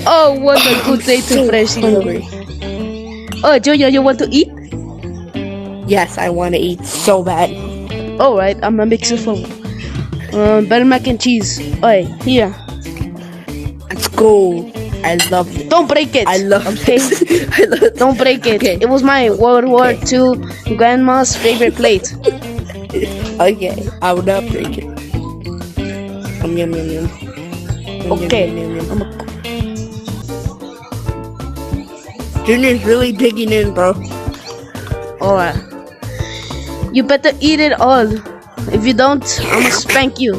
Oh, what a good day to freshly hungry. Oh, Junior, you want to eat? Yes, I want to eat so bad. Alright, I'm gonna mix it for better mac and cheese. Alright, here. Let's go. I love it. Don't break it. I love this. it. Don't break it. Okay. It was my World War II grandma's favorite plate. Okay, I will not break it. Yum, yum, yum. Okay. Yum, yum, yum. Junior's really digging in, bro. Alright. You better eat it all. If you don't, I'm gonna spank you.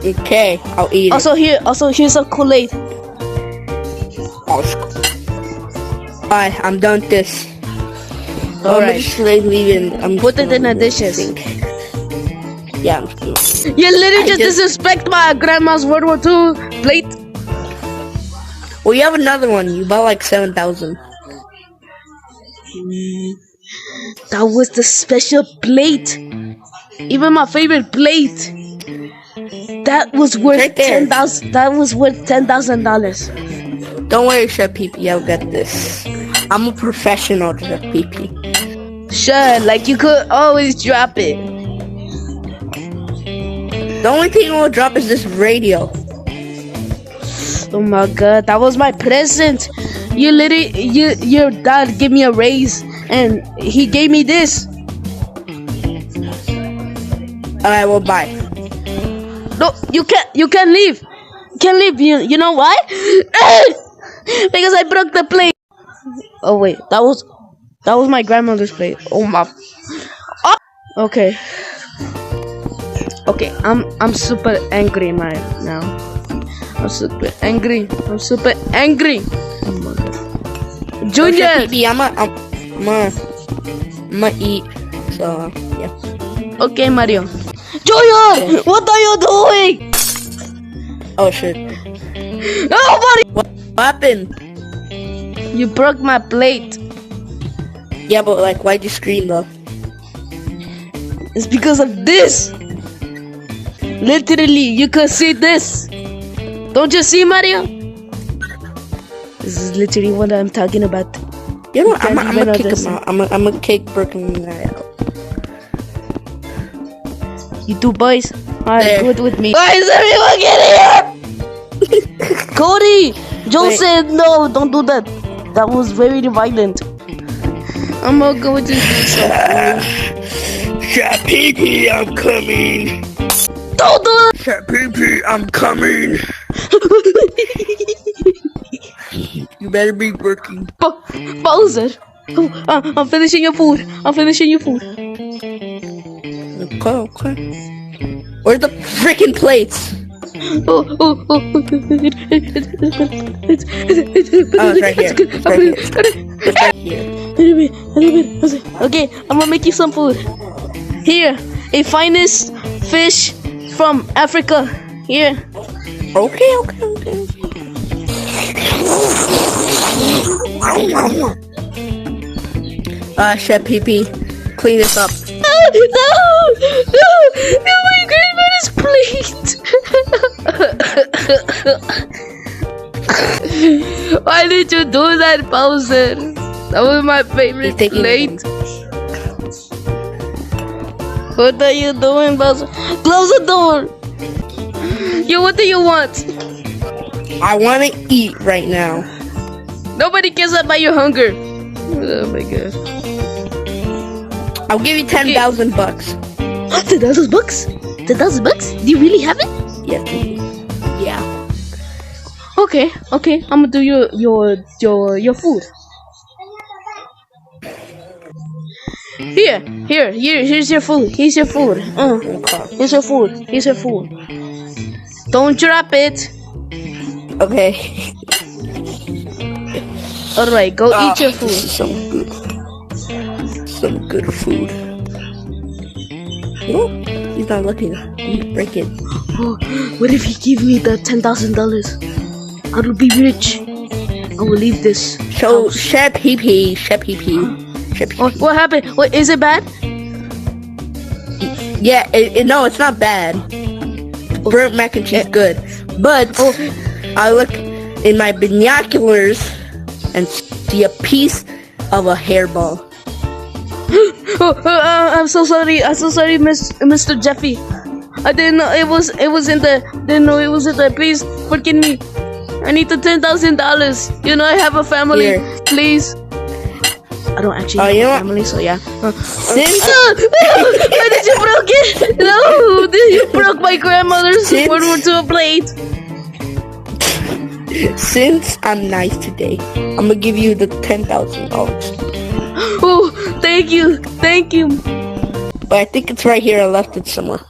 Okay, I'll eat Also here's a Kool-Aid. it. Alright, I'm done with this. Alright. I'm just leaving. Put it in the dishes. Yeah, I'm just gonna... You literally just disrespect my grandma's World War II plate. Well, you have another one. You bought like 7,000. That was the special plate. Even my favorite plate. That was worth Right there. $10,000. That was worth $10,000. Don't worry, Chef PP. I'll get this. I'm a professional, Chef PP. Sure, like you could always drop it. The only thing I will drop is this radio. Oh my god, that was my present. You literally, your dad gave me a raise, and he gave me this. Alright, well, bye. No, you can't leave. You can't leave. You know why? Because I broke the plate. Oh wait, that was my grandmother's plate. Oh my. Oh. Okay. Okay, I'm super angry right now. I'm super angry. Oh my god. Junior! I'm gonna eat. So, yeah. Okay, Mario. Junior! What are you doing? Oh, shit. Oh, Mario! What happened? You broke my plate. Yeah, but, like, why'd you scream, though? It's because of this. Literally, you can see this. Don't you see, Mario? This is literally what I'm talking about. You know what? I'm gonna kick him out. I'm gonna kick Brooklyn guy out. You two boys are There. good with me. Why is everyone getting here? Cody! Joe Wait. said no, don't do that. That was very violent. I'm gonna go to do something. Chef PP, I'm coming. Don't do it! Chef PP, I'm coming. You better be working. Bowser! Oh, I'm finishing your food. Okay. Where's the freaking plates? Oh. Oh, it's right here. It's right here. Okay, I'm gonna make you some food. Here, a finest fish from Africa. Here. Okay. Chef PP, clean this up. No, my grandmother's plate. Why did you do that, Bowser? That was my favorite plate. What are you doing, Bowser? Close the door. What do you want? I want to eat right now. Nobody cares about your hunger. Oh my god. I'll give you 10,000 bucks. $10,000? $10,000? Do you really have it? Yes, please. Yeah. Okay. I'm gonna do your food. Here's your food. Here's your food. Don't drop it. Okay. Alright, go eat your food. Some good food. Oh, he's not looking. You break it. Oh, what if he give me the $10,000? I will be rich. I will leave this. So, Chef PP. What happened? What, is it bad? Yeah, no, it's not bad. Burnt mac and cheese good. But, I look, in my binoculars and see a piece of a hairball. I'm so sorry. I'm so sorry, Mr. Jeffy. I didn't know it was in the. Didn't know it was in there. Please forgive me. I need the $10,000. You know I have a family. Here. Please. I don't actually have a family, so yeah. Since Why did you broke it? No, you broke my grandmother's World War II plate. Since I'm nice today, I'm gonna give you the $10,000. Oh, thank you. But I think it's right here. I left it somewhere.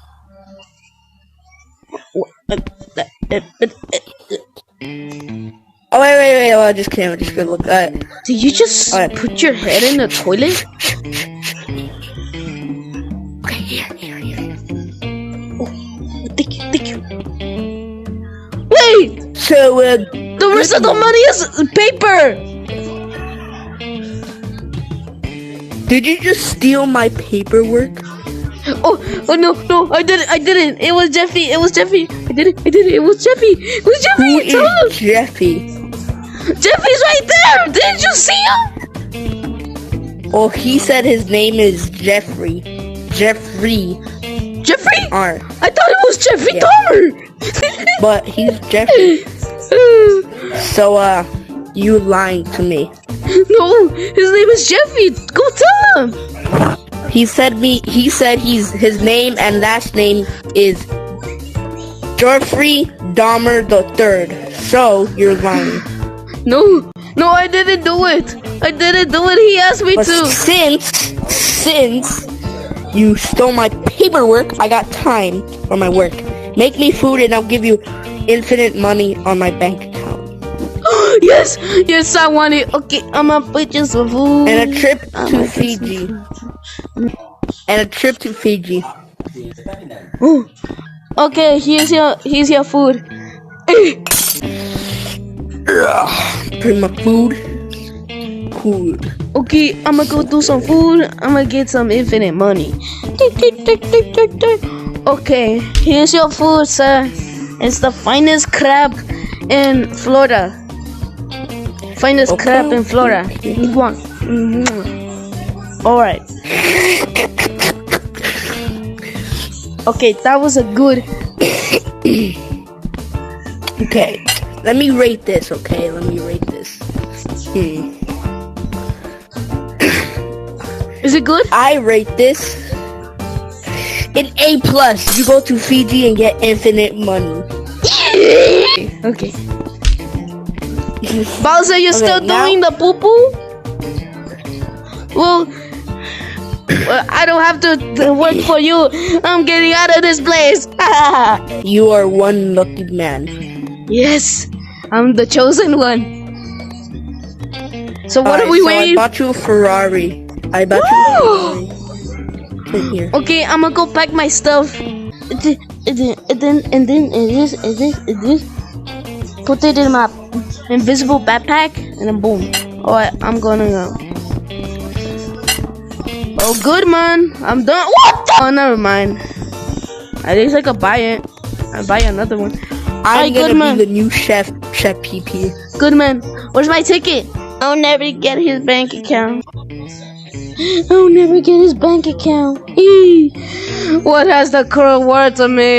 Oh wait! Oh, I just can't. I'm just gonna look at it. Did you just put your head in the toilet? Okay, here. Oh, thank you. Wait! So, the rest of the money is paper! Did you just steal my paperwork? Oh no, I didn't. It was Jeffy. I did it. It was Jeffy. Who is Jeffy? Jeffy's right there! Didn't you see him? Oh, he said his name is Jeffrey. Jeffrey? R. I thought it was Jeffrey Dahmer! But he's Jeffrey. So, you lying to me. No, his name is Jeffy. Go tell him. He said his name and last name is Jeffrey Dahmer III. So, you're lying. No, I didn't do it. He asked me But to. Since you stole my paperwork, I got time for my work. Make me food and I'll give you infinite money on my bank account. Yes, I want it. Okay, I'm gonna put you some food. And a trip to Fiji. Oh, okay, here's your food. Bring my food. Cool. Okay, I'm gonna go do some food. I'm gonna get some infinite money. Okay, here's your food, sir. It's the finest crab in Florida. Crab in Florida. Eat one. Alright. Okay, that was a good. Okay, let me rate this, Is it good? I rate this an A+. You go to Fiji and get infinite money. Okay. Bowser, you're still doing the poo-poo? Well, I don't have to work for you. I'm getting out of this place. You are one lucky man. Yes, I'm the chosen one. So what are we waiting? I bought you a Ferrari. Right here. Okay, I'm gonna go pack my stuff. And then put it in my invisible backpack, and then boom. Alright, I'm gonna go. Oh, good man. I'm done. What the? Oh, never mind. At least I could buy it. I'll buy another one. I'm gonna be the new chef PP. Good man. Where's my ticket? I'll never get his bank account. What has the current word to me?